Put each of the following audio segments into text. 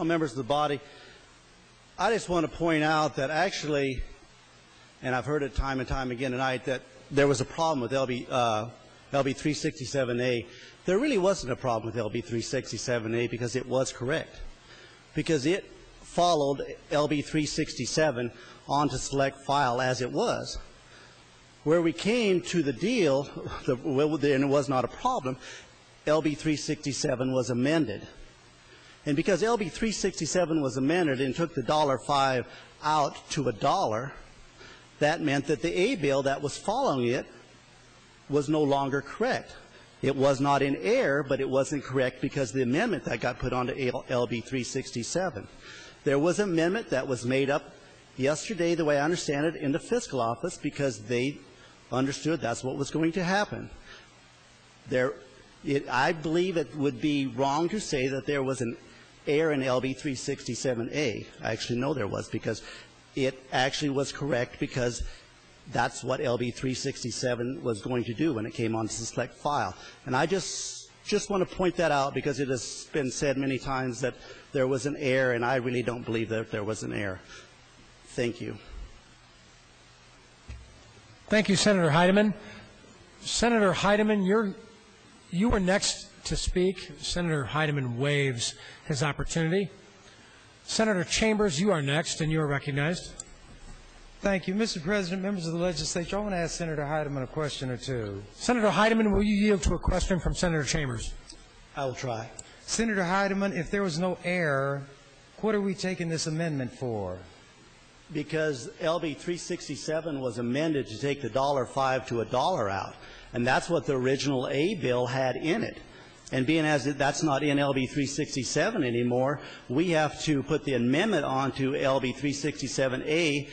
Members of the body, I just want to point out that actually, and I've heard it time and time again tonight, that there was a problem with LB 367A. There really wasn't a problem with LB 367A because it was correct. Because it followed LB 367 onto select file as it was. Where we came to the deal, and it was not a problem, LB 367 was amended. And because LB 367 was amended and took the $5 out to $1, that meant that the A bill that was following it was no longer correct. It was not in error, but it wasn't correct because the amendment that got put onto LB 367. There was an amendment that was made up yesterday, the way I understand it, in the fiscal office because they understood that's what was going to happen. I believe it would be wrong to say that there was an error in LB 367A. I actually know there was because it actually was correct because that's what LB 367 was going to do when it came onto the select file. And I just want to point that out because it has been said many times that there was an error, and I really don't believe that there was an error. Thank you. Thank you, Senator Heidemann. Senator Heidemann, you are next to speak. Senator Heidemann waives his opportunity. Senator Chambers, you are next, and you are recognized. Thank you. Mr. President, members of the legislature, I want to ask Senator Heidemann a question or two. Senator Heidemann, will you yield to a question from Senator Chambers? I will try. Senator Heidemann, if there was no error, what are we taking this amendment for? Because LB 367 was amended to take the $5 to $1 out, and that's what the original A bill had in it. And being as that's not in LB 367 anymore, we have to put the amendment onto LB 367A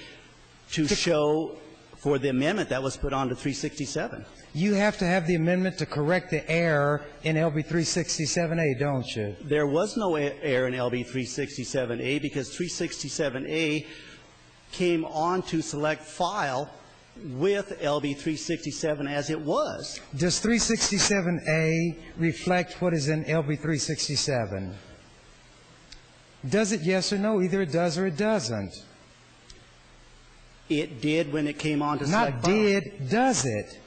to show for the amendment that was put onto 367. You have to have the amendment to correct the error in LB 367A, don't you? There was no error in LB 367A because 367A came onto select file with LB 367 as it was. Does 367A reflect what is in LB 367? Does it, yes or no? Either it does or it doesn't. It did when it came onto select file. Not did, does it?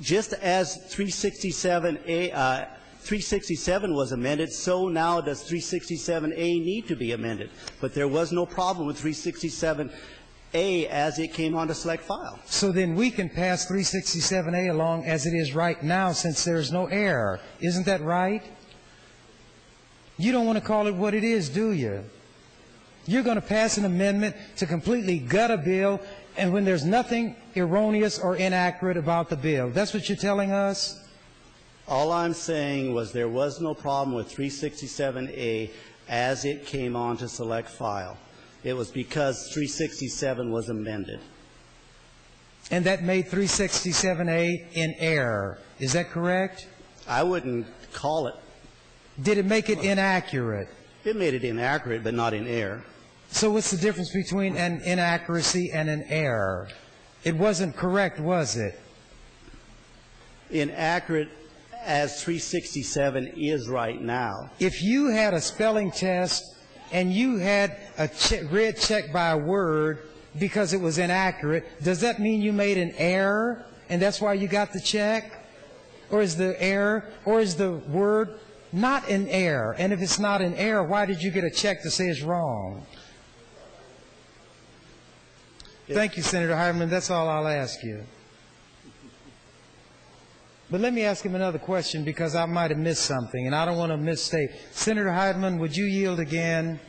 Just as 367 was amended, so now does 367A need to be amended. But there was no problem with 367A as it came onto select file. So then we can pass 367A along as it is right now since there is no error. Isn't that right? You don't want to call it what it is, do you? You're going to pass an amendment to completely gut a bill, and when there's nothing erroneous or inaccurate about the bill. That's what you're telling us? All I'm saying was there was no problem with 367A as it came onto select file. It was because 367 was amended. And that made 367A in error. Is that correct? I wouldn't call it. Did it make it inaccurate? It made it inaccurate, but not in error. So what's the difference between an inaccuracy and an error? It wasn't correct, was it? Inaccurate as 367 is right now. If you had a spelling test and you had a red check by a word because it was inaccurate, does that mean you made an error and that's why you got the check? Or is the error, or is the word not an error? And if it's not an error, why did you get a check to say it's wrong? Thank you, Senator Heidemann. That's all I'll ask you. But let me ask him another question because I might have missed something, and I don't want to misstate. Senator Heidemann, would you yield again?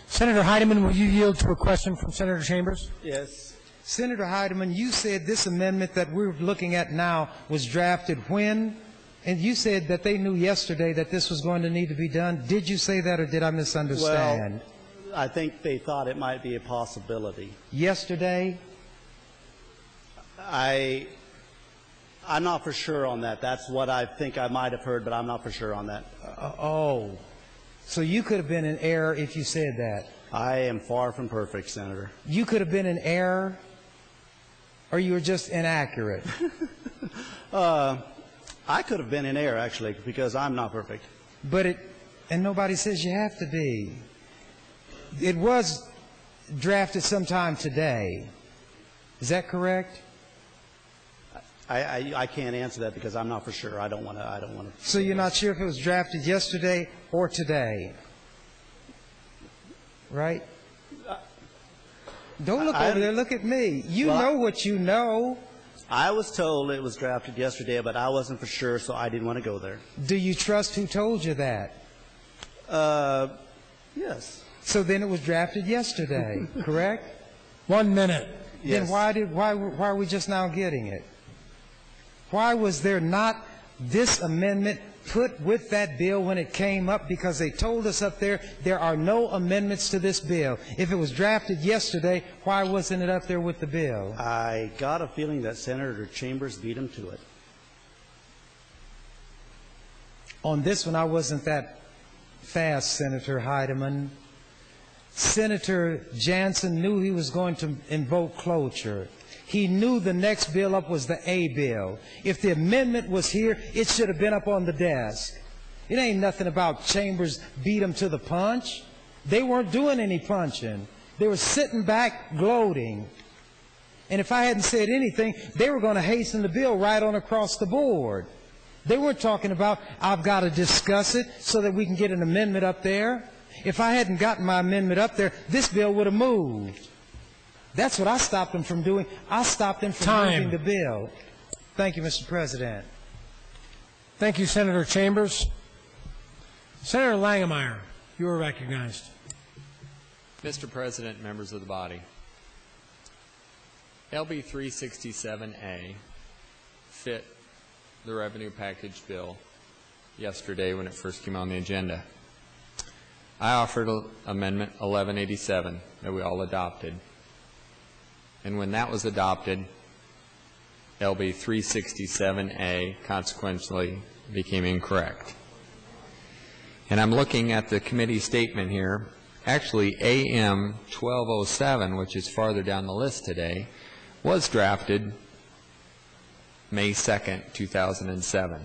Senator Heidemann, will you yield to a question from Senator Chambers? Yes. Senator Heidemann, you said this amendment that we're looking at now was drafted when? And you said that they knew yesterday that this was going to need to be done. Did you say that, or did I misunderstand? Well, I think they thought it might be a possibility. Yesterday? I'm not for sure on that. That's what I think I might have heard, but I'm not for sure on that. Oh. So you could have been in error if you said that. I am far from perfect, Senator. You could have been in error, or you were just inaccurate? I could have been in error, actually, because I'm not perfect. But And nobody says you have to be. It was drafted sometime today. Is that correct? I can't answer that because I'm not for sure. I don't want to. So you're not sure if it was drafted yesterday or today, right? Don't look over there. Look at me. You know what you know. I was told it was drafted yesterday, but I wasn't for sure, so I didn't want to go there. Do you trust who told you that? Yes. So then it was drafted yesterday, correct? 1 minute. Then why are we just now getting it? Why was there not this amendment put with that bill when it came up? Because they told us up there are no amendments to this bill. If it was drafted yesterday, why wasn't it up there with the bill? I got a feeling that Senator Chambers beat him to it. On this one, I wasn't that fast, Senator Heidemann. Senator Jansen knew he was going to invoke cloture. He knew the next bill up was the A bill. If the amendment was here, it should have been up on the desk. It ain't nothing about Chambers beat him to the punch. They weren't doing any punching. They were sitting back gloating. And if I hadn't said anything, they were going to hasten the bill right on across the board. They weren't talking about, I've got to discuss it so that we can get an amendment up there. If I hadn't gotten my amendment up there, this bill would have moved. That's what I stopped them from doing. I stopped them from moving the bill. Thank you, Mr. President. Thank you, Senator Chambers. Senator Langemeyer, you are recognized. Mr. President, members of the body, LB 367A fit the revenue package bill yesterday when it first came on the agenda. I offered Amendment 1187 that we all adopted. And when that was adopted, LB 367A consequently became incorrect. And I'm looking at the committee statement here. Actually, AM 1207, which is farther down the list today, was drafted May 2nd, 2007.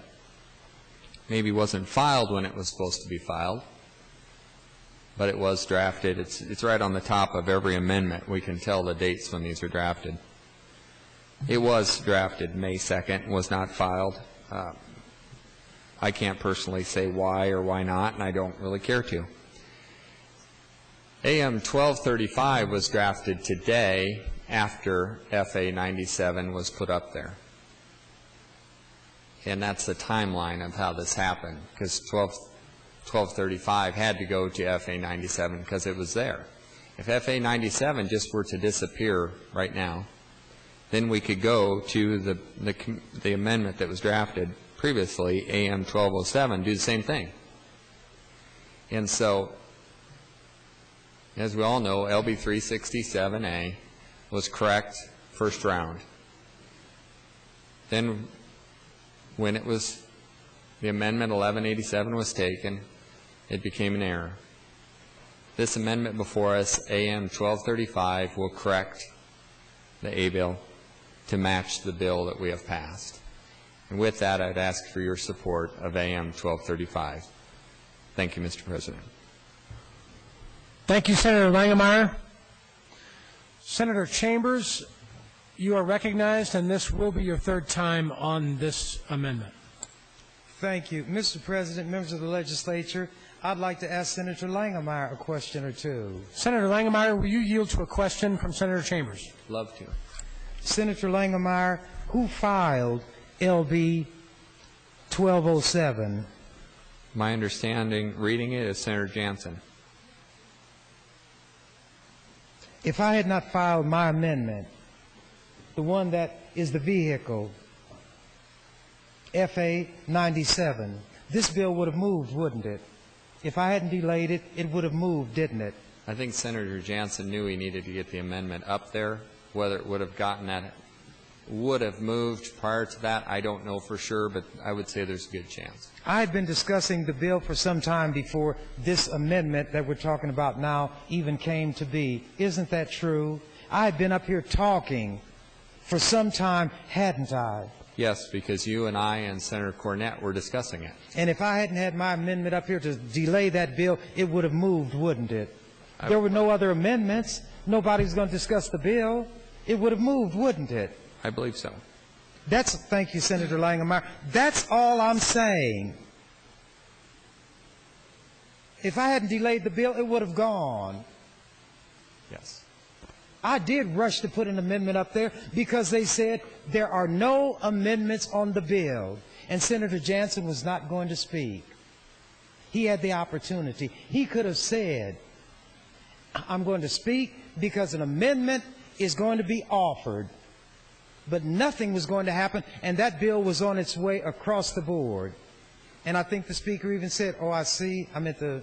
Maybe wasn't filed when it was supposed to be filed, but it was drafted. It's right on the top of every amendment. We can tell the dates when these are drafted. It was drafted May 2nd, was not filed. I can't personally say why or why not, and I don't really care to. AM 1235 was drafted today after FA 97 was put up there. And that's the timeline of how this happened, because 1235 had to go to FA 97 because it was there. If FA 97 just were to disappear right now, then we could go to the amendment that was drafted previously, AM 1207, do the same thing. And so, as we all know, LB 367A was correct first round. Then when it was, the amendment 1187 was taken, it became an error. This amendment before us, AM 1235, will correct the A bill to match the bill that we have passed. And with that, I'd ask for your support of AM 1235. Thank you, Mr. President. Thank you, Senator Langemeyer. Senator Chambers, you are recognized, and this will be your third time on this amendment. Thank you. Mr. President, members of the legislature, I'd like to ask Senator Langemeyer a question or two. Senator Langemeyer, will you yield to a question from Senator Chambers? Love to. Senator Langemeyer, who filed LB 1207? My understanding, reading it, is Senator Jansen. If I had not filed my amendment, the one that is the vehicle, FA 97, this bill would have moved, wouldn't it? If I hadn't delayed it, it would have moved, didn't it? I think Senator Jansen knew he needed to get the amendment up there. Whether it would have gotten that, would have moved prior to that, I don't know for sure, but I would say there's a good chance. I had been discussing the bill for some time before this amendment that we're talking about now even came to be. Isn't that true? I had been up here talking for some time, hadn't I? Yes, because you and I and Senator Cornett were discussing it. And if I hadn't had my amendment up here to delay that bill, it would have moved, wouldn't it? There were no other amendments. Nobody's going to discuss the bill. It would have moved, wouldn't it? I believe so. Thank you, Senator Langenmeyer. That's all I'm saying. If I hadn't delayed the bill, it would have gone. Yes. I did rush to put an amendment up there because they said there are no amendments on the bill, and Senator Jansen was not going to speak. He had the opportunity. He could have said, I'm going to speak because an amendment is going to be offered. But nothing was going to happen, and that bill was on its way across the board. And I think the Speaker even said, oh, I see, I'm at the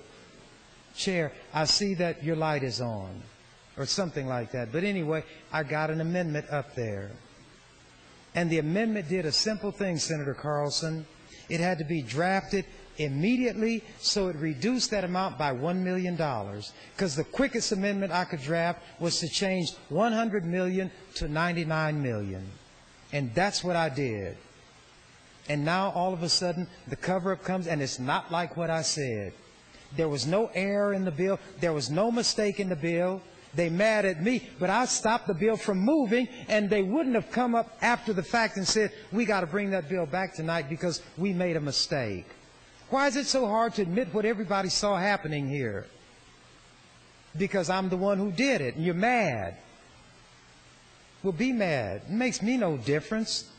chair, I see that your light is on, or something like that. But anyway, I got an amendment up there. And the amendment did a simple thing, Senator Carlson. It had to be drafted immediately, so it reduced that amount by $1 million. Because the quickest amendment I could draft was to change $100 million to $99 million. And that's what I did. And now, all of a sudden, the cover-up comes, and it's not like what I said. There was no error in the bill. There was no mistake in the bill. They mad at me, but I stopped the bill from moving, and they wouldn't have come up after the fact and said, we got to bring that bill back tonight because we made a mistake. Why is it so hard to admit what everybody saw happening here? Because I'm the one who did it, and you're mad. Well, be mad. It makes me no difference.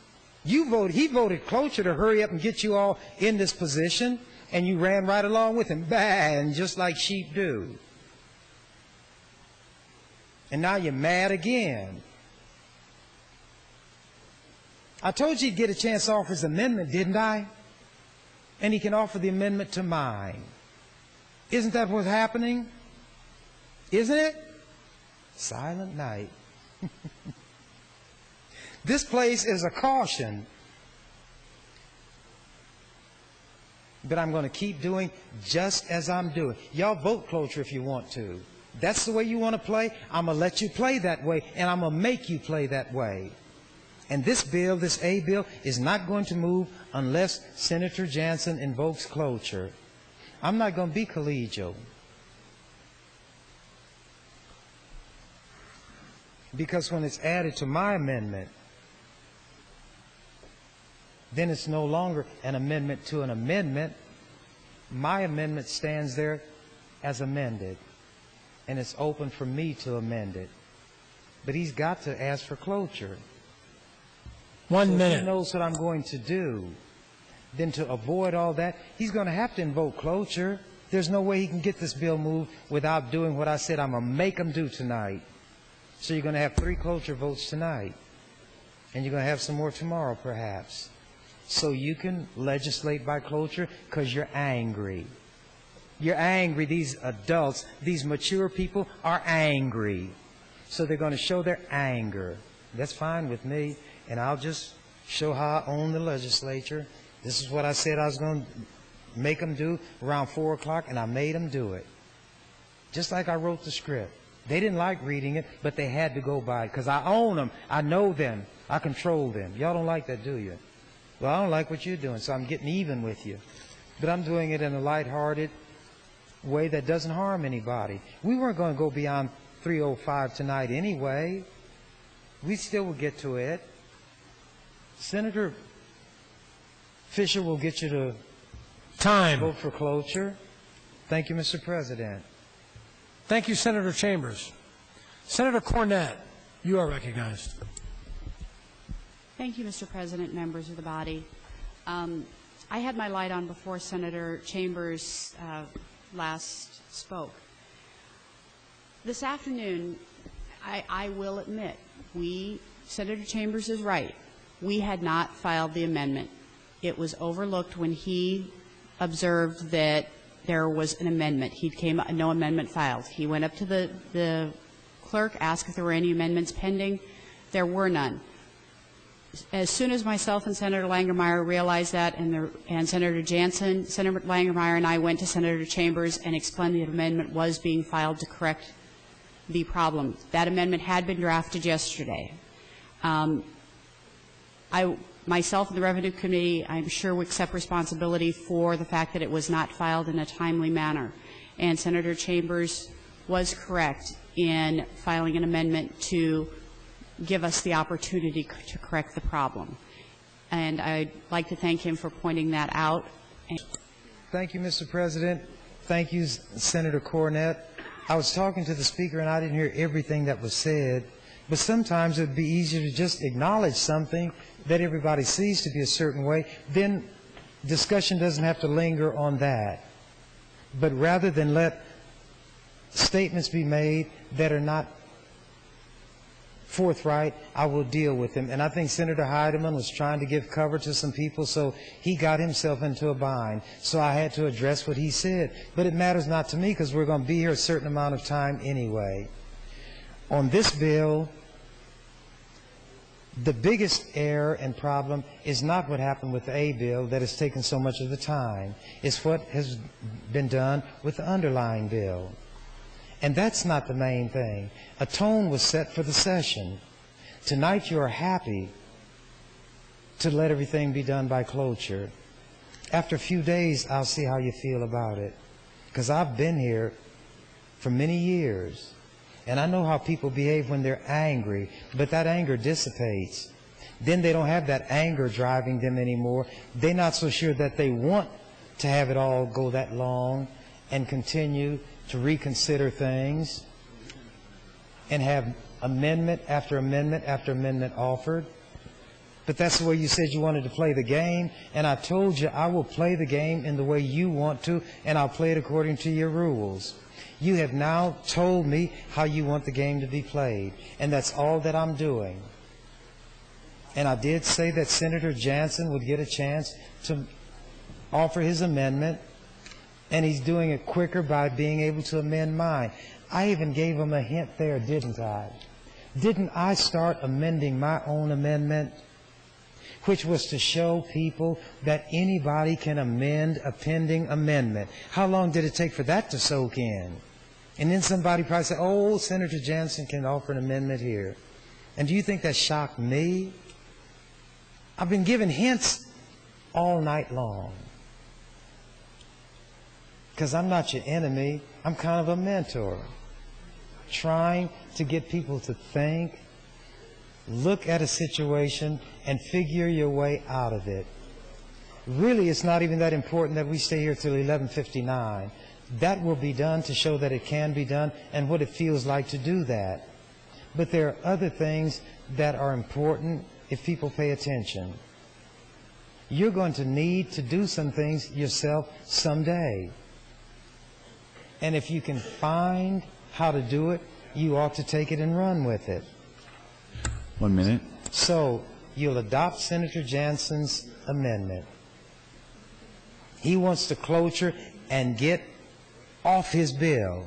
He voted closer to hurry up and get you all in this position, and you ran right along with him, bang, just like sheep do. And now you're mad again. I told you he'd get a chance to offer his amendment, didn't I? And he can offer the amendment to mine. Isn't that what's happening? Isn't it? Silent night. This place is a caution. But I'm going to keep doing just as I'm doing. Y'all vote cloture if you want to. That's the way you want to play. I'm going to let you play that way, and I'm going to make you play that way. And this bill, this A bill, is not going to move unless Senator Jansen invokes cloture. I'm not going to be collegial. Because when it's added to my amendment, then it's no longer an amendment to an amendment. My amendment stands there as amended, and it's open for me to amend it. But he's got to ask for cloture. 1 minute. If he knows what I'm going to do, then to avoid all that, he's going to have to invoke cloture. There's no way he can get this bill moved without doing what I said I'm going to make him do tonight. So you're going to have 3 cloture votes tonight. And you're going to have some more tomorrow, perhaps. So you can legislate by cloture because you're angry. You're angry. These adults, these mature people are angry. So they're going to show their anger. That's fine with me. And I'll just show how I own the legislature. This is what I said I was going to make them do around 4 o'clock, and I made them do it. Just like I wrote the script. They didn't like reading it, but they had to go by it because I own them. I know them. I control them. Y'all don't like that, do you? Well, I don't like what you're doing, so I'm getting even with you. But I'm doing it in a lighthearted way that doesn't harm anybody. We weren't going to go beyond 3:05 tonight anyway. We still will get to it. Senator Fisher will get you to vote for cloture. Thank you, Mr. President. Thank you, Senator Chambers. Senator Cornett, you are recognized. Thank you, Mr. President, members of the body. I had my light on before Senator Chambers last spoke. This afternoon, I will admit, Senator Chambers is right. We had not filed the amendment. It was overlooked when he observed that there was an amendment. No amendment filed. He went up to the clerk, asked if there were any amendments pending. There were none. As soon as myself and Senator Langenmeyer realized that, and Senator Jansen, Senator Langenmeyer and I went to Senator Chambers and explained the amendment was being filed to correct the problem. That amendment had been drafted yesterday. Myself and the Revenue Committee, I'm sure, will accept responsibility for the fact that it was not filed in a timely manner. And Senator Chambers was correct in filing an amendment to give us the opportunity to correct the problem. And I'd like to thank him for pointing that out. Thank you, Mr. President. Thank you, Senator Cornett. I was talking to the Speaker, and I didn't hear everything that was said. But sometimes it would be easier to just acknowledge something that everybody sees to be a certain way. Then discussion doesn't have to linger on that. But rather than let statements be made that are not forthright, I will deal with them. And I think Senator Heidemann was trying to give cover to some people, so he got himself into a bind. So I had to address what he said. But it matters not to me because we're going to be here a certain amount of time anyway. On this bill, the biggest error and problem is not what happened with the A bill that has taken so much of the time. It's what has been done with the underlying bill. And that's not the main thing. A tone was set for the session. Tonight you are happy to let everything be done by cloture. After a few days, I'll see how you feel about it. Because I've been here for many years. And I know how people behave when they're angry. But that anger dissipates. Then they don't have that anger driving them anymore. They're not so sure that they want to have it all go that long and continue to reconsider things and have amendment after amendment after amendment offered. But that's the way you said you wanted to play the game, and I told you I will play the game in the way you want to, and I'll play it according to your rules. You have now told me how you want the game to be played, and that's all that I'm doing. And I did say that Senator Jansen would get a chance to offer his amendment, and he's doing it quicker by being able to amend mine. I even gave him a hint there, didn't I? Didn't I start amending my own amendment, which was to show people that anybody can amend a pending amendment? How long did it take for that to soak in? And then somebody probably said, oh, Senator Jansen can offer an amendment here. And do you think that shocked me? I've been given hints all night long. Because I'm not your enemy. I'm kind of a mentor. Trying to get people to think, look at a situation, and figure your way out of it. Really, it's not even that important that we stay here till 11:59. That will be done to show that it can be done and what it feels like to do that. But there are other things that are important if people pay attention. You're going to need to do some things yourself someday. And if you can find how to do it, you ought to take it and run with it. 1 minute. So you'll adopt Senator Jansen's amendment. He wants to cloture and get off his bill.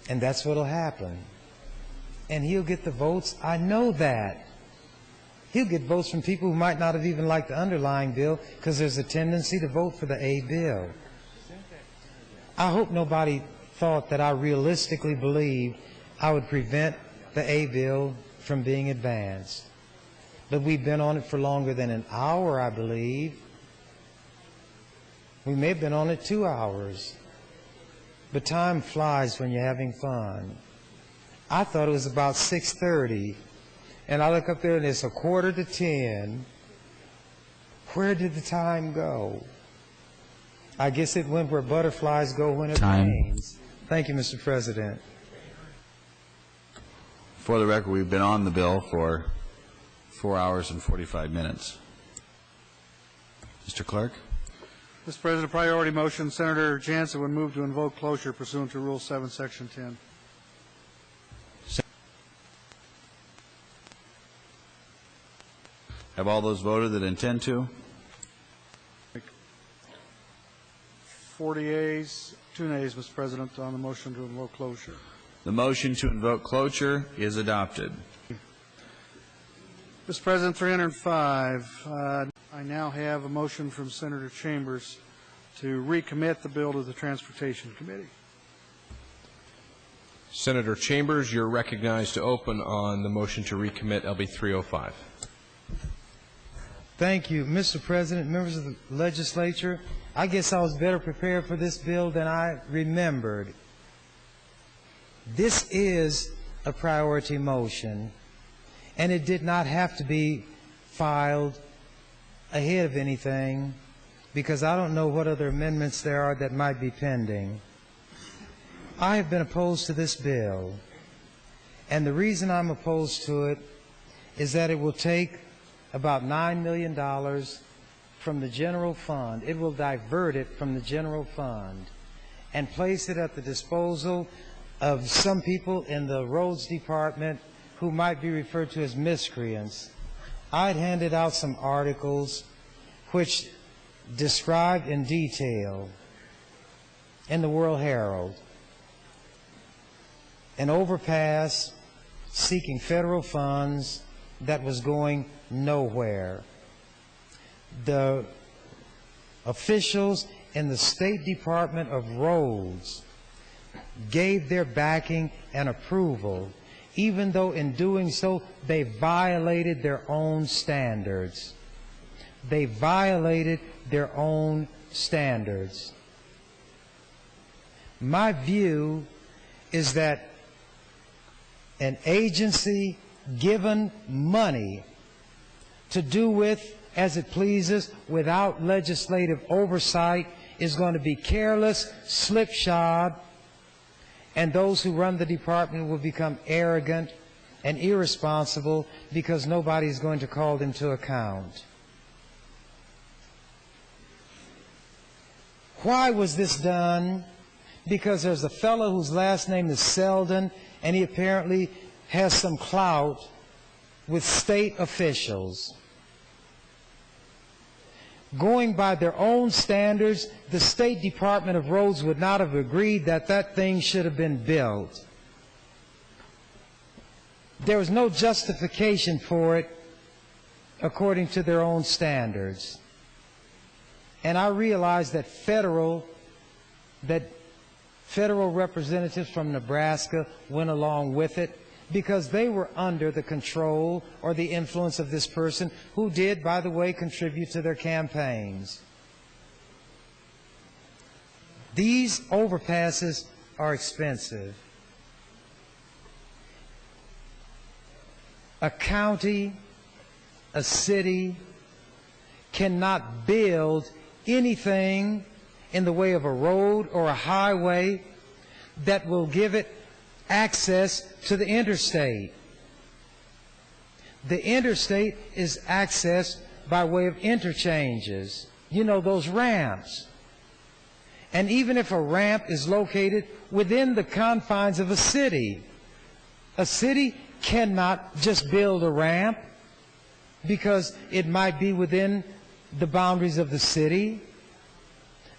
And that's what will happen. And he'll get the votes. I know that. He'll get votes from people who might not have even liked the underlying bill because there's a tendency to vote for the A bill. I hope nobody thought that I realistically believed I would prevent the A bill from being advanced. But we've been on it for longer than an hour, I believe. We may have been on it 2 hours. But time flies when you're having fun. I thought it was about 6:30. And I look up there and it's 9:45. Where did the time go? I guess it went where butterflies go when it rains. Thank you, Mr. President. For the record, we've been on the bill for 4 hours and 45 minutes. Mr. Clerk? Mr. President, priority motion, Senator Jansen would move to invoke cloture pursuant to Rule 7, Section 10. Have all those voted that intend to? 40 yeas, 2 nays, Mr. President, on the motion to invoke cloture. The motion to invoke cloture is adopted. Mr. President, 305. I now have a motion from Senator Chambers to recommit the bill to the Transportation Committee. Senator Chambers, you're recognized to open on the motion to recommit LB 305. Thank you, Mr. President, members of the legislature. I guess I was better prepared for this bill than I remembered. This is a priority motion, and it did not have to be filed ahead of anything, because I don't know what other amendments there are that might be pending. I have been opposed to this bill, and the reason I'm opposed to it is that it will take about $9 million from the general fund. It will divert it from the general fund and place it at the disposal of some people in the roads department who might be referred to as miscreants. I'd handed out some articles which described in detail in the World Herald an overpass seeking federal funds that was going nowhere. The officials in the State Department of Roads gave their backing and approval, even though in doing so they violated their own standards. They violated their own standards. My view is that an agency given money to do with as it pleases without legislative oversight is going to be careless, slipshod, and those who run the department will become arrogant and irresponsible because nobody is going to call them to account. Why was this done? Because there's a fellow whose last name is Selden, and he apparently has some clout with state officials. Going by their own standards, the State Department of Roads would not have agreed that that thing should have been built. There was no justification for it according to their own standards. And I realized that federal representatives from Nebraska went along with it because they were under the control or the influence of this person who did, by the way, contribute to their campaigns. These overpasses are expensive. A county, a city cannot build anything in the way of a road or a highway that will give it access to the interstate. The interstate is accessed by way of interchanges. You know, those ramps. And even if a ramp is located within the confines of a city cannot just build a ramp because it might be within the boundaries of the city.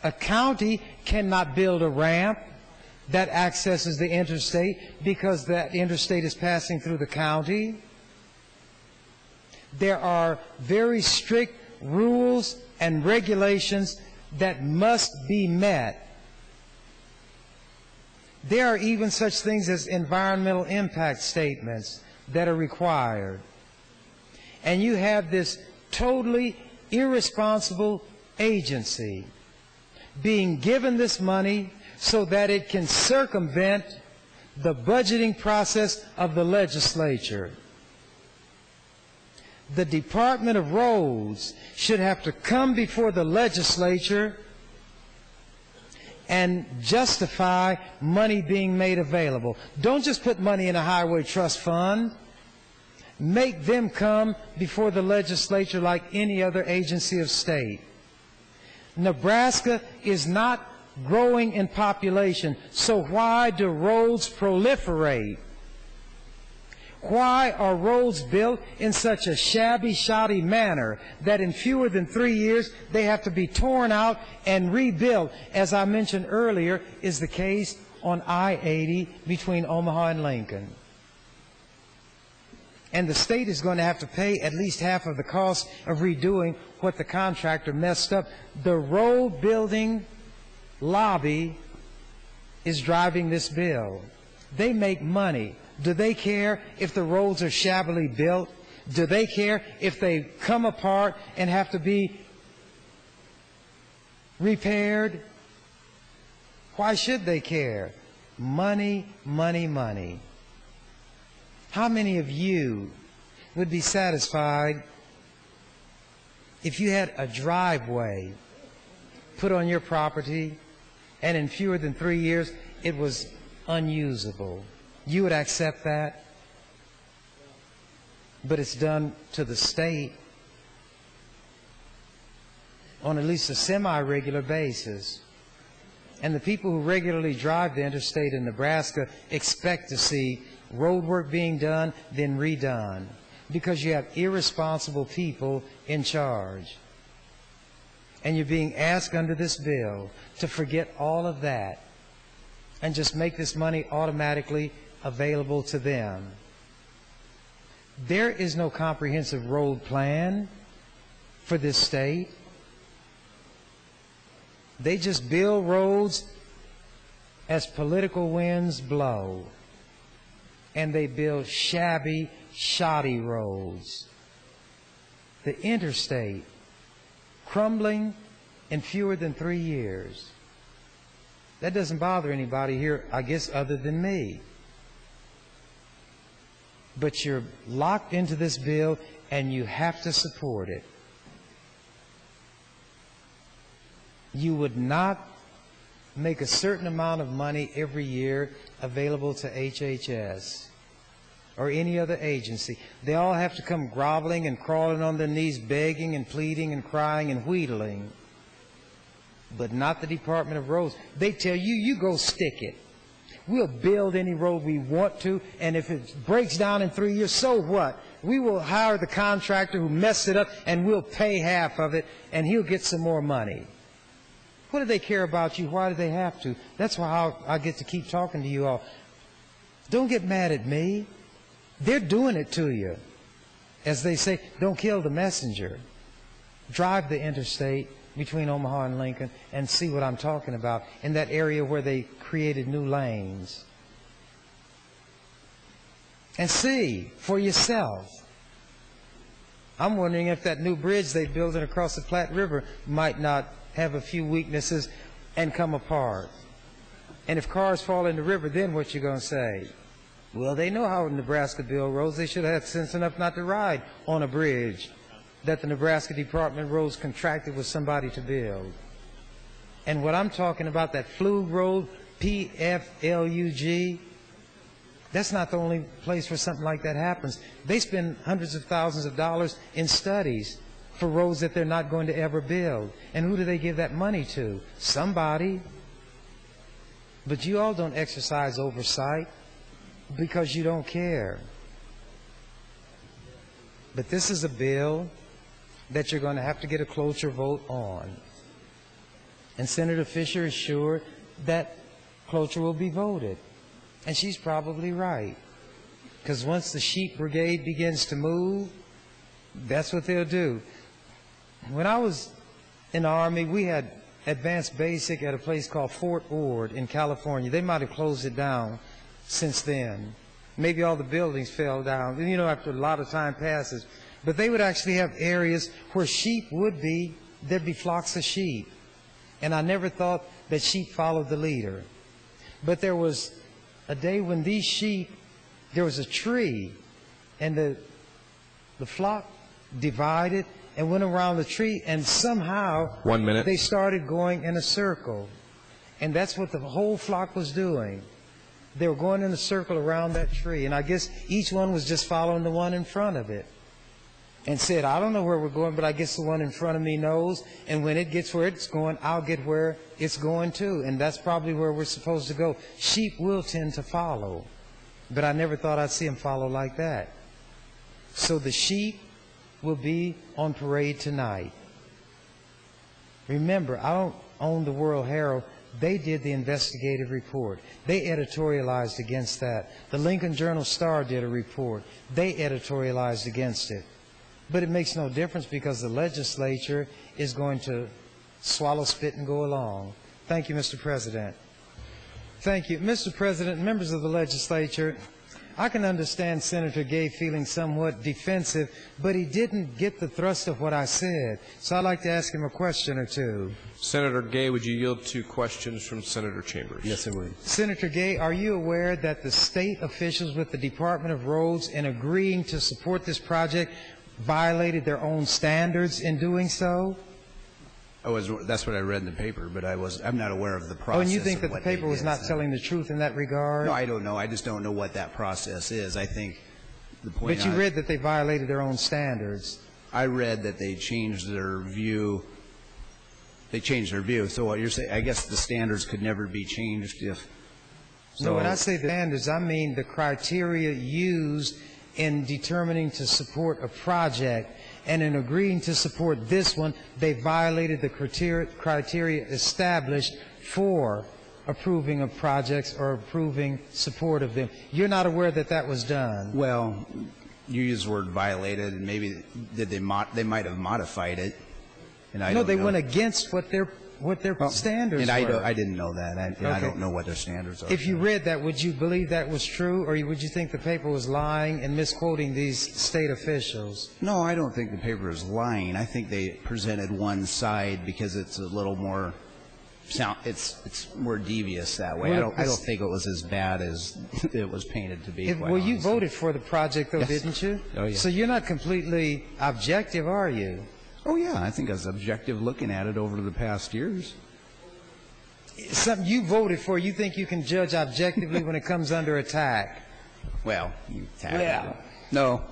A county cannot build a ramp that accesses the interstate because that interstate is passing through the county. There are very strict rules and regulations that must be met. There are even such things as environmental impact statements that are required. And you have this totally irresponsible agency being given this money so that it can circumvent the budgeting process of the legislature. The Department of Roads should have to come before the legislature and justify money being made available. Don't just put money in a highway trust fund. Make them come before the legislature like any other agency of state. Nebraska is not growing in population, so why do roads proliferate? Why are roads built in such a shabby, shoddy manner that in fewer than 3 years they have to be torn out and rebuilt, as I mentioned earlier is the case on I-80 between Omaha and Lincoln? And the state is going to have to pay at least half of the cost of redoing what the contractor messed up. The road building lobby is driving this bill. They make money. Do they care if the roads are shabbily built? Do they care if they come apart and have to be repaired? Why should they care? Money, money, money. How many of you would be satisfied if you had a driveway put on your property and in fewer than 3 years it was unusable? You would accept that? But it's done to the state on at least a semi-regular basis. And the people who regularly drive the interstate in Nebraska expect to see road work being done, then redone, because you have irresponsible people in charge. And you're being asked under this bill to forget all of that and just make this money automatically available to them. There is no comprehensive road plan for this state. They just build roads as political winds blow. And they build shabby, shoddy roads. The interstate, crumbling in fewer than 3 years. That doesn't bother anybody here, I guess, other than me. But you're locked into this bill, and you have to support it. You would not make a certain amount of money every year available to HHS or any other agency. They all have to come groveling and crawling on their knees, begging and pleading and crying and wheedling. But not the Department of Roads. They tell you, you go stick it. We'll build any road we want to, and if it breaks down in 3 years, so what? We will hire the contractor who messed it up, and we'll pay half of it, and he'll get some more money. What do they care about you? Why do they have to? That's why I get to keep talking to you all. Don't get mad at me. They're doing it to you. As they say, don't kill the messenger. Drive the interstate between Omaha and Lincoln and see what I'm talking about in that area where they created new lanes. And see for yourself. I'm wondering if that new bridge they're building across the Platte River might not have a few weaknesses and come apart. And if cars fall in the river, then what you going to say? Well, they know how Nebraska build roads. They should have sense enough not to ride on a bridge that the Nebraska Department of Roads contracted with somebody to build. And what I'm talking about, that Flug Road, PFLUG, that's not the only place where something like that happens. They spend hundreds of thousands of dollars in studies for roads that they're not going to ever build. And who do they give that money to? Somebody. But you all don't exercise oversight because you don't care. But this is a bill that you're going to have to get a cloture vote on. And Senator Fisher is sure that cloture will be voted. And she's probably right. Because once the sheep brigade begins to move, that's what they'll do. When I was in the Army, we had advanced basic at a place called Fort Ord in California. They might have closed it down since then. Maybe all the buildings fell down, you know, after a lot of time passes. But they would actually have areas where sheep would be, there'd be flocks of sheep. And I never thought that sheep followed the leader. But there was a day when these sheep, there was a tree, and the flock divided and went around the tree, and somehow 1 minute. They started going in a circle. And that's what the whole flock was doing. They were going in a circle around that tree, and I guess each one was just following the one in front of it. And said, I don't know where we're going, but I guess the one in front of me knows, and when it gets where it's going, I'll get where it's going too. And that's probably where we're supposed to go. Sheep will tend to follow, but I never thought I'd see them follow like that. So the sheep will be on parade tonight. Remember, I don't own the World Herald. They did the investigative report. They editorialized against that. The Lincoln Journal-Star did a report. They editorialized against it. But it makes no difference because the legislature is going to swallow spit and go along. Thank you, Mr. President. Thank you. Mr. President, members of the legislature, I can understand Senator Gay feeling somewhat defensive, but he didn't get the thrust of what I said. So I'd like to ask him a question or two. Senator Gay, would you yield to questions from Senator Chambers? Yes, I would. Senator Gay, are you aware that the state officials with the Department of Roads, in agreeing to support this project, violated their own standards in doing so? That's what I read in the paper, but I'm not aware of the process. Oh, and you think that of the what they paper was did, not so. telling the truth in that regard? No, I don't know. I just don't know what that process is. I think the point. But you read that they violated their own standards. I read that they changed their view. They changed their view. So what you're saying, I guess the standards could never be changed if. No, when I say the standards, I mean the criteria used in determining to support a project. And in agreeing to support this one, they violated the criteria established for approving of projects or approving support of them. You're not aware that that was done? Well, you use the word violated, and maybe they might have modified it. And I no, don't they know. went against what their standards and were. I didn't know that. I Okay. don't know what their standards are. If you read that, would you believe that was true, or would you think the paper was lying and misquoting these state officials? No, I don't think the paper is lying. I think they presented one side because it's a little more it's more devious that way. Well, I don't think it was as bad as it was painted to be. Well, you honestly. voted for the project, though, Yes. didn't you? Oh, yeah. So you're not completely objective, are you? Oh yeah, I think I was objective looking at it over the past years. Something you voted for, you think you can judge objectively when it comes under attack? Well, you tackled Well. it. No.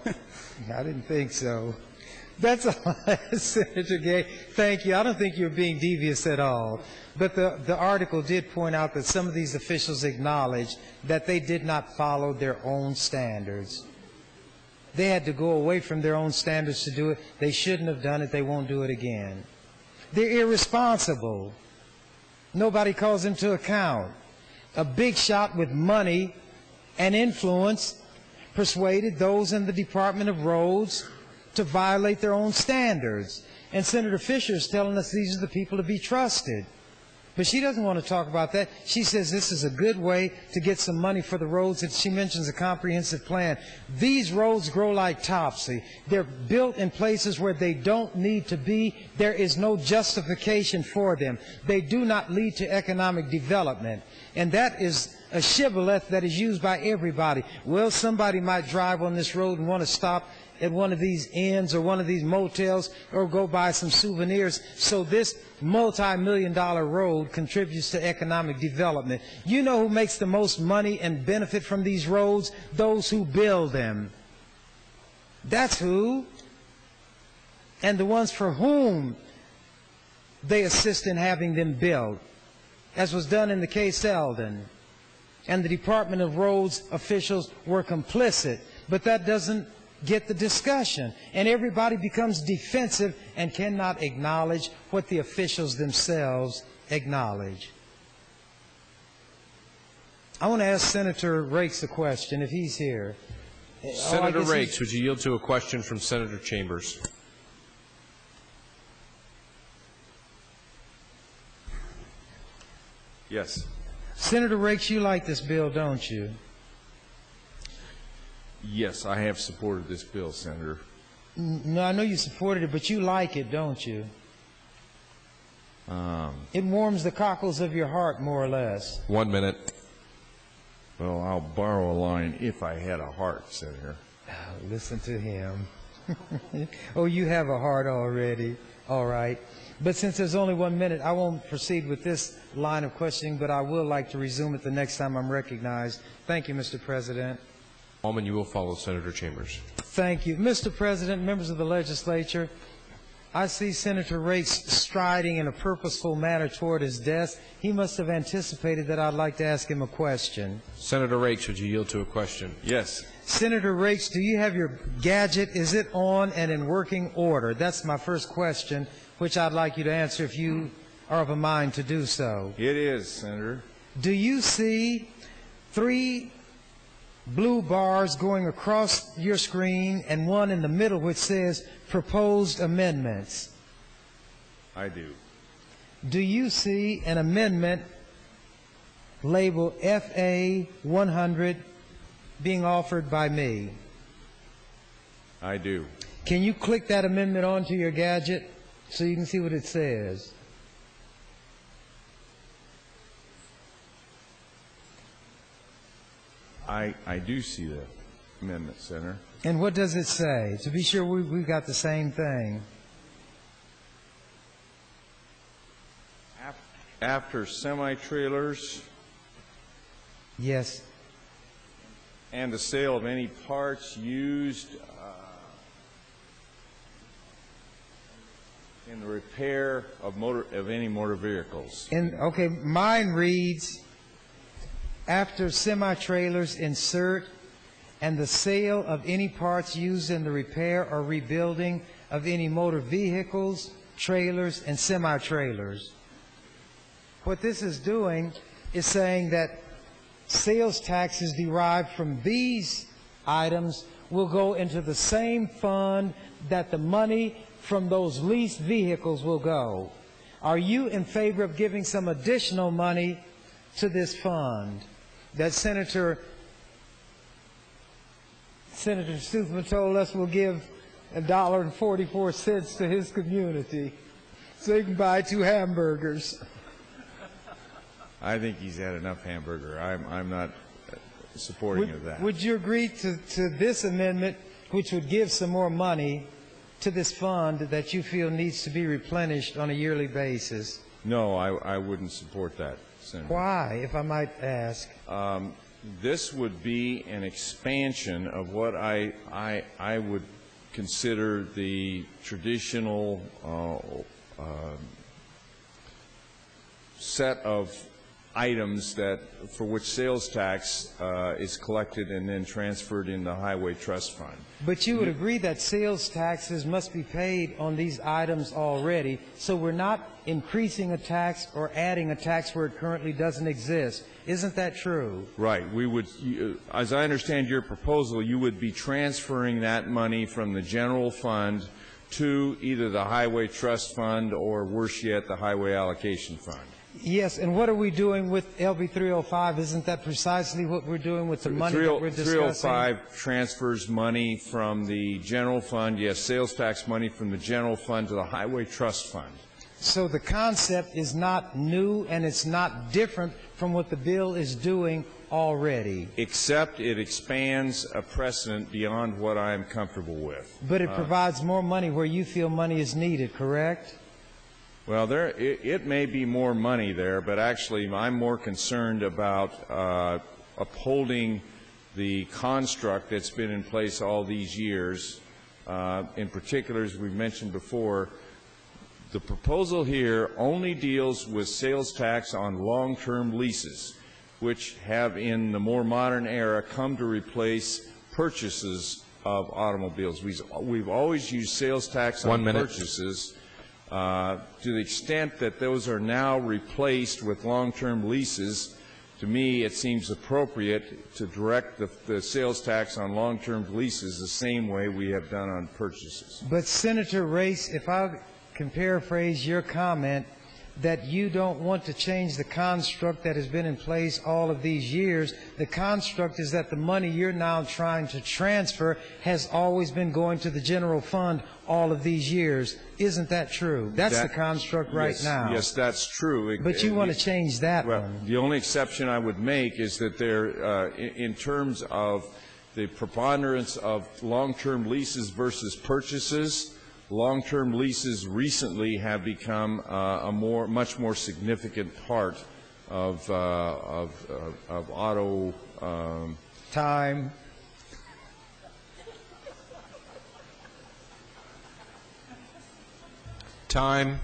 I didn't think so. That's all, Senator Gay. Thank you. I don't think you're being devious at all. But the article did point out that some of these officials acknowledged that they did not follow their own standards. They had to go away from their own standards to do it. They shouldn't have done it. They won't do it again. They're irresponsible. Nobody calls them to account. A big shot with money and influence persuaded those in the Department of Roads to violate their own standards. And Senator Fisher is telling us these are the people to be trusted. But she doesn't want to talk about that. She says this is a good way to get some money for the roads, and she mentions a comprehensive plan. These roads grow like topsy. They're built in places where they don't need to be. There is no justification for them. They do not lead to economic development. And that is a shibboleth that is used by everybody. Well, somebody might drive on this road and want to stop at one of these inns or one of these motels or go buy some souvenirs. So this multi-million-dollar road contributes to economic development. You know who makes the most money and benefit from these roads? Those who build them. That's who. And the ones for whom they assist in having them built, as was done in the case Eldon. And the Department of Roads officials were complicit. But that doesn't get the discussion, and everybody becomes defensive and cannot acknowledge what the officials themselves acknowledge. I want to ask Senator Rakes a question, if he's here. Senator Rakes, would you yield to a question from Senator Chambers? Yes. Senator Rakes, you like this bill, don't you? Yes, I have supported this bill, Senator. No, I know you supported it, but you like it, don't you? It warms the cockles of your heart, more or less. 1 minute. Well, I'll borrow a line, if I had a heart, Senator. Listen to him. Oh, you have a heart already. All right. But since there's only 1 minute, I won't proceed with this line of questioning, but I will like to resume it the next time I'm recognized. Thank you, Mr. President. Alman, you will follow Senator Chambers. Thank you. Mr. President, members of the legislature, I see Senator Rakes striding in a purposeful manner toward his desk. He must have anticipated that I'd like to ask him a question. Senator Rakes, would you yield to a question? Yes. Senator Rakes, do you have your gadget? Is it on and in working order? That's my first question, which I'd like you to answer if you are of a mind to do so. It is, Senator. Do you see 3 blue bars going across your screen and one in the middle which says proposed amendments? I do. Do you see an amendment labeled FA 100 being offered by me? I do. Can you click that amendment onto your gadget so you can see what it says? I do see the amendment, Senator. And what does it say? To be sure we got the same thing. After semi-trailers Yes. and the sale of any parts used in the repair of any motor vehicles. Okay, mine reads, after semi-trailers, insert, and the sale of any parts used in the repair or rebuilding of any motor vehicles, trailers, and semi-trailers. What this is doing is saying that sales taxes derived from these items will go into the same fund that the money from those leased vehicles will go. Are you in favor of giving some additional money to this fund that Senator Stoothman told us will give $1.44 to his community so he can buy 2 hamburgers? I think he's had enough hamburger. I'm not supporting of that. Would you agree to this amendment, which would give some more money to this fund that you feel needs to be replenished on a yearly basis? No, I wouldn't support that, Senator. Why, if I might ask? This would be an expansion of what I would consider the traditional set of items that for which sales tax is collected and then transferred in the Highway Trust Fund. But you would agree that sales taxes must be paid on these items already, so we're not increasing a tax or adding a tax where it currently doesn't exist. Isn't that true? Right. We would, as I understand your proposal, you would be transferring that money from the general fund to either the Highway Trust Fund or, worse yet, the Highway Allocation Fund. Yes, and what are we doing with LB 305? Isn't that precisely what we're doing with the money that we're discussing? 305 transfers money from the general fund, yes, sales tax money from the general fund to the Highway Trust Fund. So the concept is not new and it's not different from what the bill is doing already. Except it expands a precedent beyond what I am comfortable with. But it provides more money where you feel money is needed, correct? Well, it may be more money there, but actually I'm more concerned about upholding the construct that's been in place all these years. In particular, as we mentioned before, the proposal here only deals with sales tax on long-term leases, which have in the more modern era come to replace purchases of automobiles. We've always used sales tax on purchases. To the extent that those are now replaced with long-term leases, to me it seems appropriate to direct the sales tax on long-term leases the same way we have done on purchases. But Senator Race, if I can paraphrase your comment, that you don't want to change the construct that has been in place all of these years. The construct is that the money you're now trying to transfer has always been going to the general fund all of these years. Isn't that true? That's the construct right now. Yes, that's true. But you want to change that one. The only exception I would make is that there, in terms of the preponderance of long-term leases versus purchases, long-term leases recently have become a much more significant part of auto time. Time.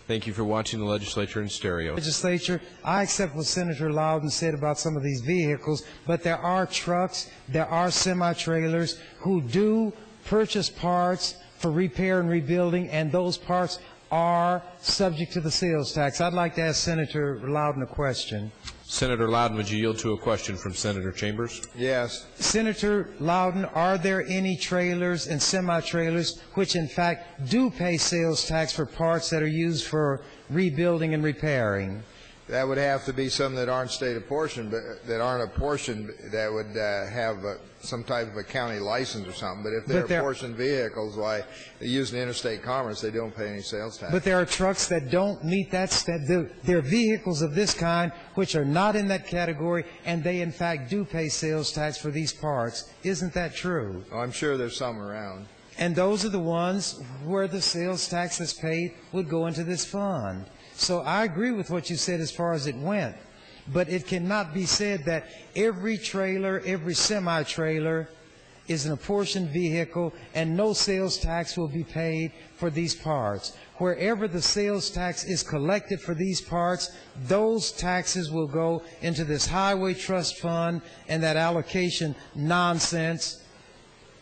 Thank you for watching the legislature in stereo. Legislature, I accept what Senator Loudon said about some of these vehicles, but there are trucks, there are semi-trailers who do purchase parts for repair and rebuilding, and those parts are subject to the sales tax. I'd like to ask Senator Loudon a question. Senator Loudon, would you yield to a question from Senator Chambers? Yes. Senator Loudon, are there any trailers and semi-trailers which in fact do pay sales tax for parts that are used for rebuilding and repairing? That would have to be some that aren't state apportioned, but that aren't apportioned, that would have some type of a county license or something. But if they're apportioned vehicles, like using interstate commerce, they don't pay any sales tax. But there are trucks that don't meet that standard. There are vehicles of this kind which are not in that category, and they in fact do pay sales tax for these parts. Isn't that true? Oh, I'm sure there's some around. And those are the ones where the sales tax that's paid would go into this fund. So I agree with what you said as far as it went. But it cannot be said that every trailer, every semi-trailer is an apportioned vehicle and no sales tax will be paid for these parts. Wherever the sales tax is collected for these parts, those taxes will go into this highway trust fund and that allocation nonsense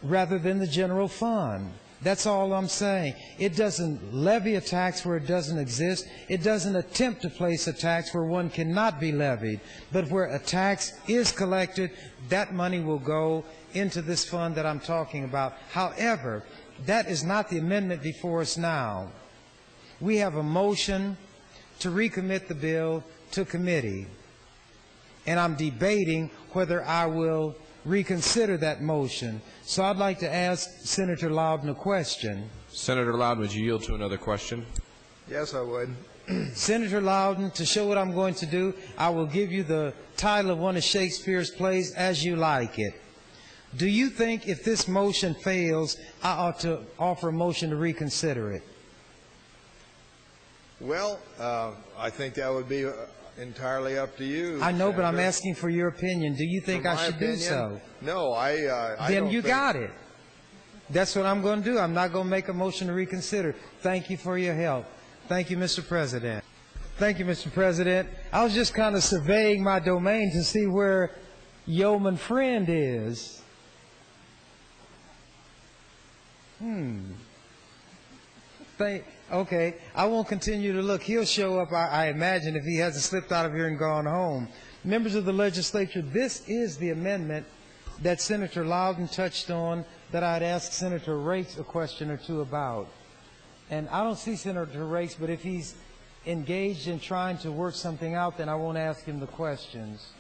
rather than the general fund. That's all I'm saying. It doesn't levy a tax where it doesn't exist. It doesn't attempt to place a tax where one cannot be levied. But where a tax is collected, that money will go into this fund that I'm talking about. However, that is not the amendment before us now. We have a motion to recommit the bill to committee. And I'm debating whether I will reconsider that motion. So I'd like to ask Senator Loudon a question. Senator Loudon, would you yield to another question? Yes, I would. Senator Loudon, to show what I'm going to do, I will give you the title of one of Shakespeare's plays, As You Like It. Do you think if this motion fails, I ought to offer a motion to reconsider it? Well, I think that would be entirely up to you. I know, Senator. but I'm asking for your opinion. Do you think I should do so? No, I then don't you think... got it. That's what I'm going to do. I'm not going to make a motion to reconsider. Thank you for your help. Thank you, Mr. President. Thank you, Mr. President. I was just kind of surveying my domain to see where Yeoman Friend is. Okay, I won't continue to look. He'll show up, I imagine, if he hasn't slipped out of here and gone home. Members of the legislature, this is the amendment that Senator Loudon touched on that I'd ask Senator Rakes a question or two about. And I don't see Senator Rakes, but if he's engaged in trying to work something out, then I won't ask him the questions.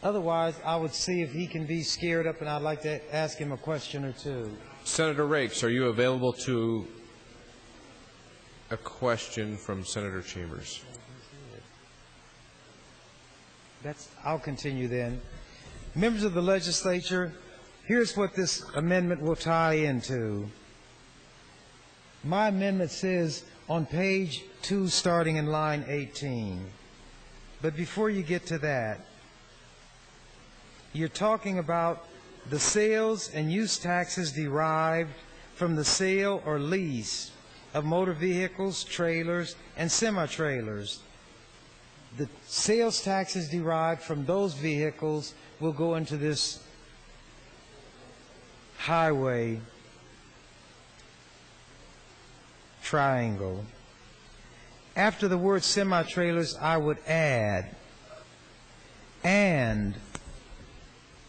Otherwise, I would see if he can be scared up, and I'd like to ask him a question or two. Senator Rakes, are you available to a question from Senator Chambers? I'll continue then. Members of the legislature, here's what this amendment will tie into. My amendment says on page 2, starting in line 18. But before you get to that, you're talking about the sales and use taxes derived from the sale or lease of motor vehicles, trailers, and semi-trailers. The sales taxes derived from those vehicles will go into this highway triangle. After the word semi-trailers, I would add, and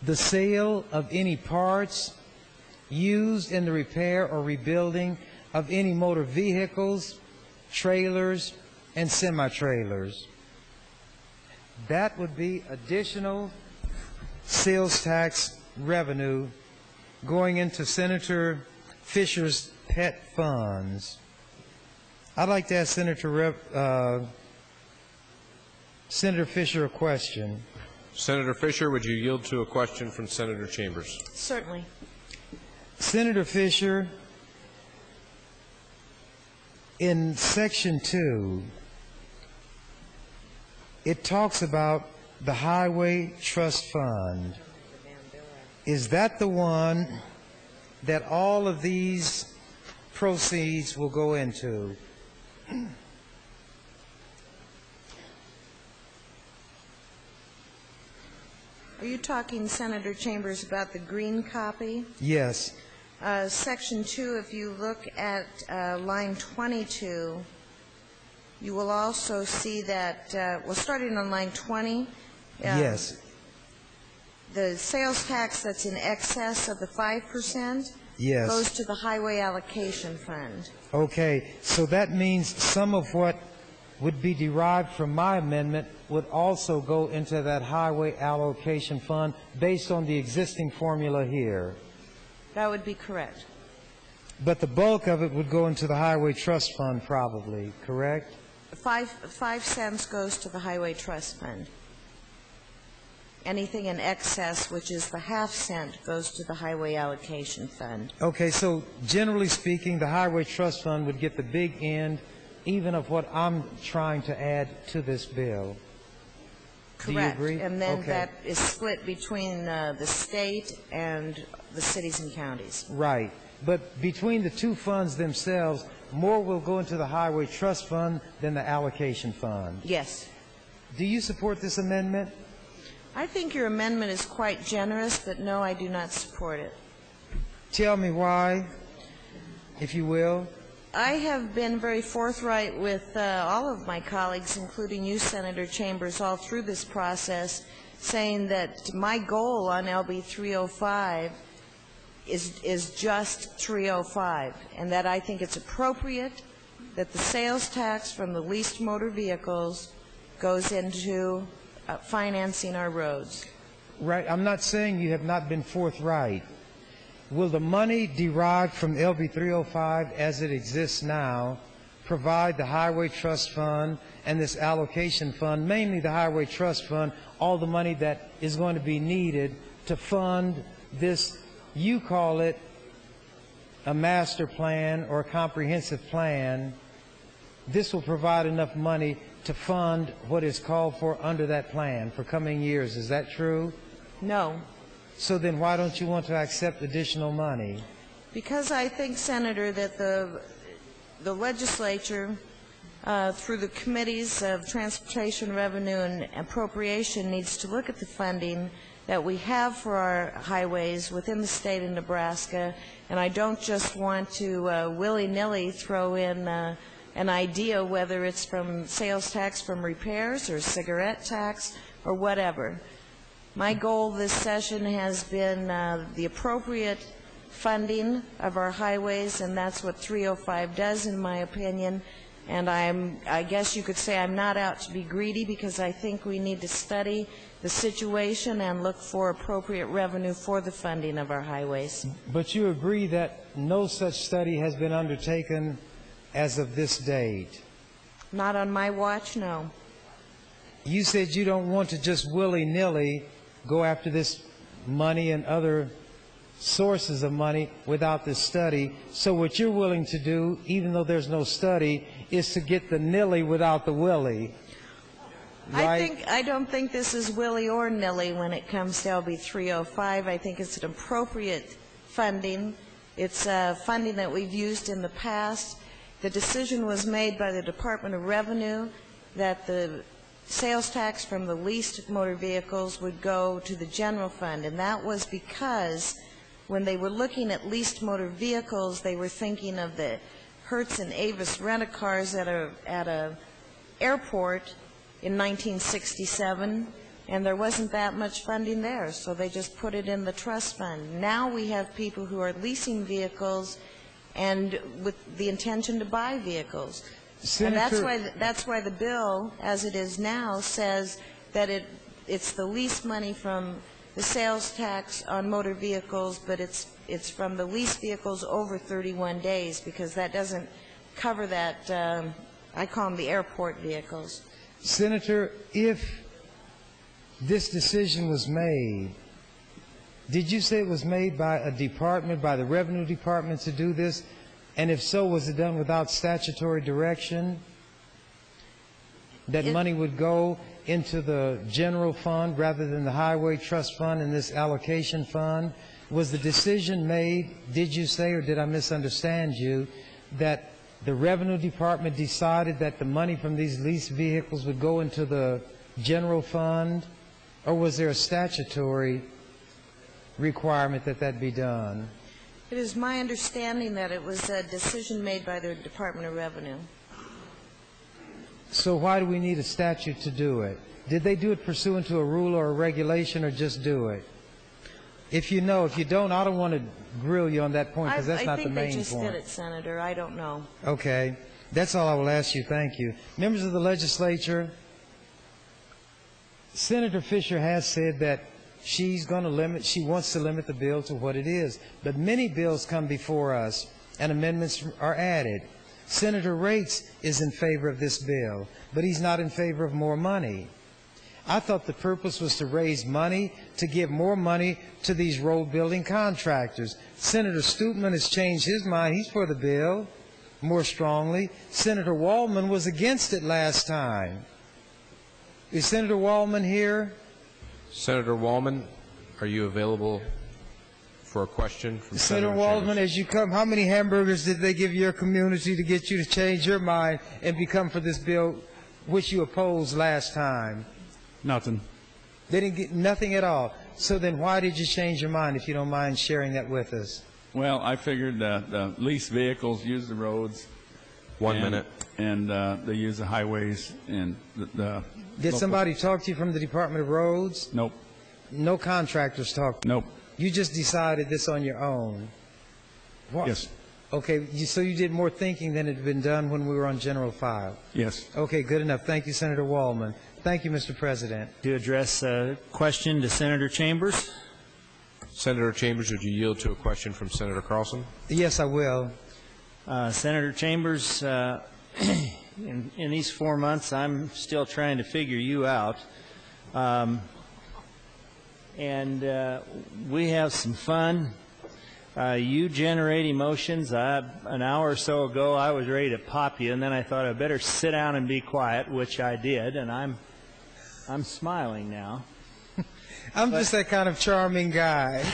the sale of any parts used in the repair or rebuilding of any motor vehicles, trailers, and semi-trailers. That would be additional sales tax revenue going into Senator Fisher's pet funds. I'd like to ask Senator Fisher a question. Senator Fisher, would you yield to a question from Senator Chambers? Certainly. Senator Fisher, in Section 2, it talks about the Highway Trust Fund. Is that the one that all of these proceeds will go into? Are you talking, Senator Chambers, about the green copy? Yes. Section 2, if you look at line 22, you will also see that, well, starting on line 20, yes, the sales tax that's in excess of the 5% yes, goes to the Highway Allocation Fund. Okay, so that means some of what would be derived from my amendment would also go into that highway allocation fund based on the existing formula here. That would be correct. But the bulk of it would go into the highway trust fund probably, correct? 5 cents goes to the highway trust fund. Anything in excess, which is the half cent, goes to the highway allocation fund. Okay, so generally speaking, the highway trust fund would get the big end even of what I'm trying to add to this bill. Correct. Do you agree? And then okay. that is split between the state and the cities and counties. Right. But between the two funds themselves, more will go into the highway trust fund than the allocation fund. Yes. Do you support this amendment? I think your amendment is quite generous, but no, I do not support it. Tell me why, if you will. I have been very forthright with all of my colleagues, including you, Senator Chambers, all through this process, saying that my goal on LB 305 is just 305, and that I think it's appropriate that the sales tax from the leased motor vehicles goes into financing our roads. Right. I'm not saying you have not been forthright. Will the money derived from LB 305 as it exists now provide the Highway Trust Fund and this allocation fund, mainly the Highway Trust Fund, all the money that is going to be needed to fund this, you call it a master plan or a comprehensive plan? This will provide enough money to fund what is called for under that plan for coming years. Is that true? No. So then why don't you want to accept additional money? Because I think, Senator, that the legislature, through the committees of Transportation, Revenue, and Appropriation, needs to look at the funding that we have for our highways within the state of Nebraska, and I don't just want to willy-nilly throw in an idea, whether it's from sales tax from repairs or cigarette tax or whatever. My goal this session has been the appropriate funding of our highways, and that's what 305 does, in my opinion. And I guess you could say I'm not out to be greedy, because I think we need to study the situation and look for appropriate revenue for the funding of our highways. But you agree that no such study has been undertaken as of this date? Not on my watch, no. You said you don't want to just willy-nilly go after this money and other sources of money without this study. So what you're willing to do, even though there's no study, is to get the nilly without the willy. Right? I don't think this is willy or nilly when it comes to LB 305. I think it's an appropriate funding. It's funding that we've used in the past. The decision was made by the Department of Revenue that the sales tax from the leased motor vehicles would go to the general fund, and that was because when they were looking at leased motor vehicles, they were thinking of the Hertz and Avis rent-a-cars at a airport in 1967, and there wasn't that much funding there, so they just put it in the trust fund. Now we have people who are leasing vehicles and with the intention to buy vehicles. Senator, and that's why the bill, as it is now, says that it's the lease money from the sales tax on motor vehicles, but it's from the leased vehicles over 31 days, because that doesn't cover that, I call them the airport vehicles. Senator, if this decision was made, did you say it was made by a department, by the Revenue Department to do this? And if so, was it done without statutory direction? That money would go into the general fund rather than the highway trust fund and this allocation fund? Was the decision made, did you say, or did I misunderstand you, that the Revenue Department decided that the money from these leased vehicles would go into the general fund? Or was there a statutory requirement that that be done? It is my understanding that it was a decision made by the Department of Revenue. So why do we need a statute to do it? Did they do it pursuant to a rule or a regulation, or just do it? If you know, if you don't, I don't want to grill you on that point, because that's not the main point. I think they just did it, Senator. I don't know. Okay. That's all I will ask you. Thank you. Members of the legislature, Senator Fisher has said that she wants to limit the bill to what it is. But many bills come before us and amendments are added. Senator Rakes is in favor of this bill, but he's not in favor of more money. I thought the purpose was to raise money, to give more money to these road building contractors. Senator Stoopman has changed his mind. He's for the bill more strongly. Senator Waldman was against it last time. Is Senator Waldman here? Senator Waldman, are you available for a question from Senator Waldman, as you come, how many hamburgers did they give your community to get you to change your mind and become for this bill which you opposed last time? Nothing. They didn't get nothing at all. So then why did you change your mind, if you don't mind sharing that with us? Well, I figured that the leased vehicles use the roads. 1 minute. And they use the highways and the Did somebody talk to you from the Department of Roads? Nope. No contractors talked to you? Nope. You just decided this on your own? What? Yes. Okay, so you did more thinking than had been done when we were on general file? Yes. Okay, good enough. Thank you, Senator Waldman. Thank you, Mr. President. To address a question to Senator Chambers. Senator Chambers, would you yield to a question from Senator Carlson? Yes, I will. Senator Chambers, in these 4 months, I'm still trying to figure you out. We have some fun. You generate emotions. An hour or so ago, I was ready to pop you, and then I thought I better sit down and be quiet, which I did, and I'm smiling now. I'm just that kind of charming guy.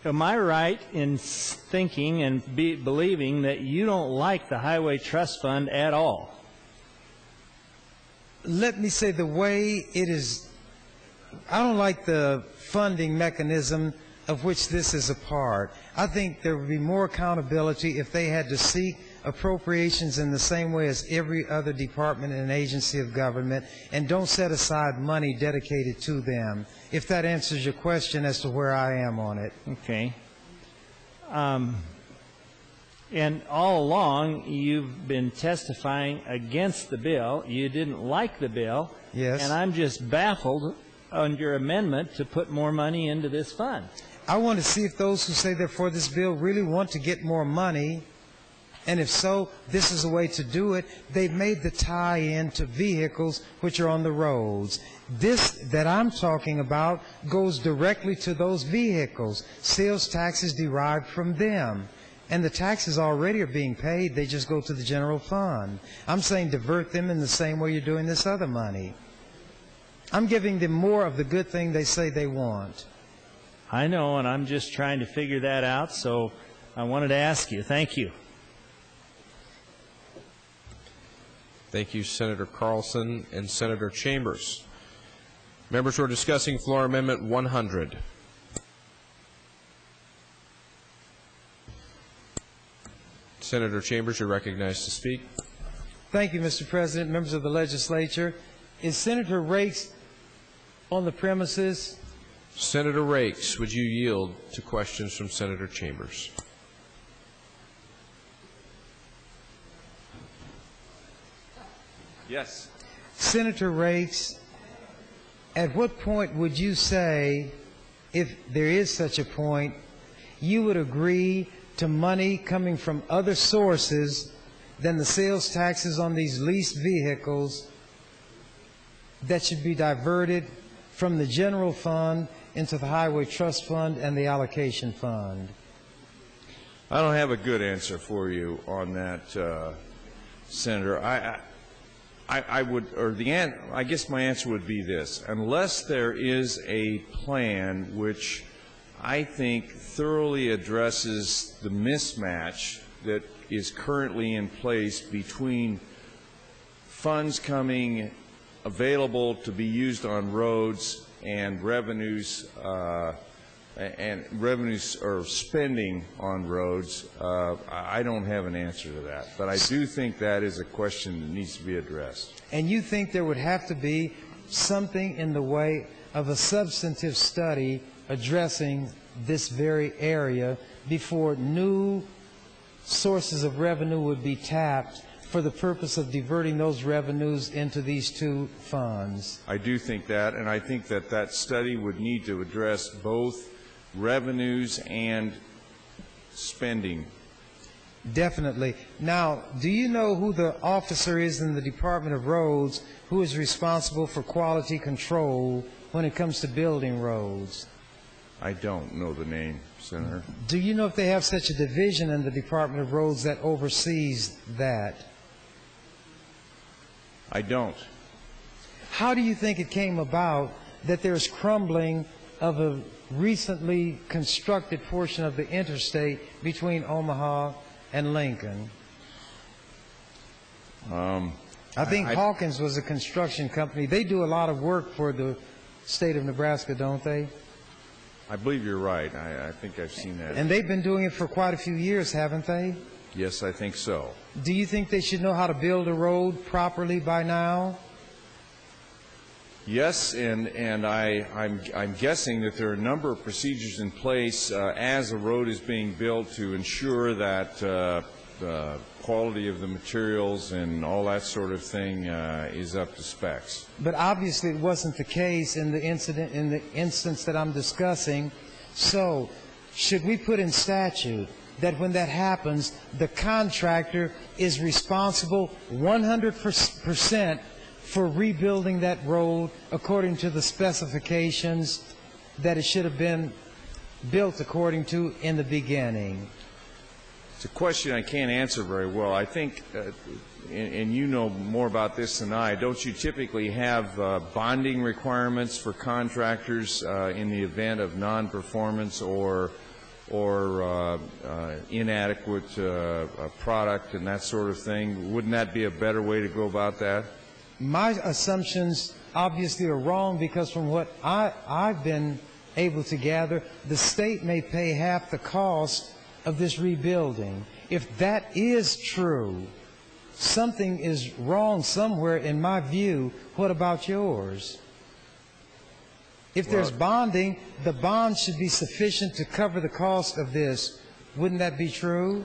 Am I right in thinking and believing that you don't like the Highway Trust Fund at all? Let me say the way it is, I don't like the funding mechanism of which this is a part. I think there would be more accountability if they had to seek appropriations in the same way as every other department and agency of government, and don't set aside money dedicated to them, if that answers your question as to where I am on it. Okay. And all along, you've been testifying against the bill. You didn't like the bill. Yes. And I'm just baffled on your amendment to put more money into this fund. I want to see if those who say they're for this bill really want to get more money. And if so, this is a way to do it. They've made the tie-in to vehicles which are on the roads. This that I'm talking about goes directly to those vehicles. Sales taxes derived from them. And the taxes already are being paid. They just go to the general fund. I'm saying divert them in the same way you're doing this other money. I'm giving them more of the good thing they say they want. I know, and I'm just trying to figure that out, so I wanted to ask you. Thank you. Thank you, Senator Carlson and Senator Chambers. Members, we're discussing Floor Amendment 100. Senator Chambers, you're recognized to speak. Thank you, Mr. President, members of the legislature. Is Senator Rakes on the premises? Senator Rakes, would you yield to questions from Senator Chambers? Yes. Senator Rakes, at what point would you say, if there is such a point, you would agree to money coming from other sources than the sales taxes on these leased vehicles that should be diverted from the general fund into the Highway Trust Fund and the allocation fund? I don't have a good answer for you on that, Senator. I guess my answer would be this: unless there is a plan which I think thoroughly addresses the mismatch that is currently in place between funds coming available to be used on roads and revenues or spending on roads, I don't have an answer to that. But I do think that is a question that needs to be addressed. And you think there would have to be something in the way of a substantive study addressing this very area before new sources of revenue would be tapped for the purpose of diverting those revenues into these two funds. I do think that, and I think that that study would need to address both revenues and spending. Definitely. Now, do you know who the officer is in the Department of Roads who is responsible for quality control when it comes to building roads? I don't know the name, Senator. Do you know if they have such a division in the Department of Roads that oversees that? I don't. How do you think it came about that there's crumbling of a recently constructed portion of the interstate between Omaha and Lincoln? I think Hawkins was a construction company. They do a lot of work for the state of Nebraska, don't they? I believe you're right. I think I've seen that. And they've been doing it for quite a few years, haven't they? Yes, I think so. Do you think they should know how to build a road properly by now? Yes, and I'm guessing that there are a number of procedures in place as a road is being built to ensure that the quality of the materials and all that sort of thing is up to specs. But obviously it wasn't the case in the instance that I'm discussing. So should we put in statute that when that happens, the contractor is responsible 100% for rebuilding that road according to the specifications that it should have been built according to in the beginning? It's a question I can't answer very well. I think, and you know more about this than I, don't you typically have bonding requirements for contractors in the event of non-performance or inadequate product and that sort of thing? Wouldn't that be a better way to go about that? My assumptions obviously are wrong because from what I've been able to gather, the state may pay half the cost of this rebuilding. If that is true, something is wrong somewhere in my view. What about yours? If there's bonding, the bond should be sufficient to cover the cost of this. Wouldn't that be true?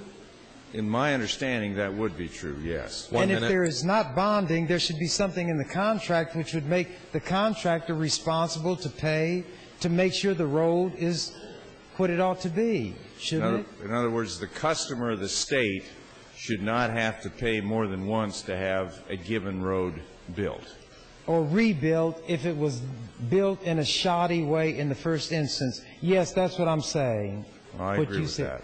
In my understanding, that would be true, yes. And if there is not bonding, there should be something in the contract which would make the contractor responsible to pay to make sure the road is what it ought to be, shouldn't it? In other words, the customer of the state should not have to pay more than once to have a given road built. Or rebuilt if it was built in a shoddy way in the first instance. Yes, that's what I'm saying. I agree with that.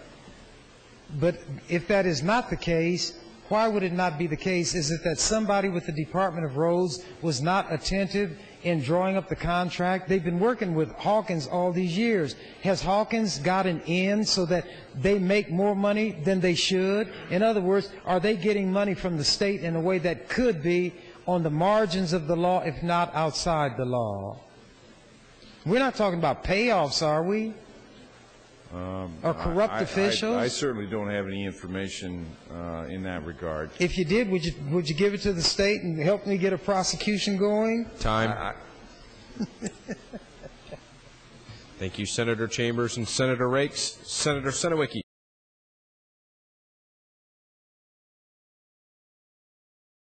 But if that is not the case, why would it not be the case? Is it that somebody with the Department of Roads was not attentive in drawing up the contract? They've been working with Hawkins all these years. Has Hawkins gotten in so that they make more money than they should? In other words, are they getting money from the state in a way that could be on the margins of the law, if not outside the law? We're not talking about payoffs, are we? Or corrupt officials? I certainly don't have any information in that regard. If you did, would you give it to the state and help me get a prosecution going? Time. Thank you, Senator Chambers and Senator Rakes. Senator Senowicki.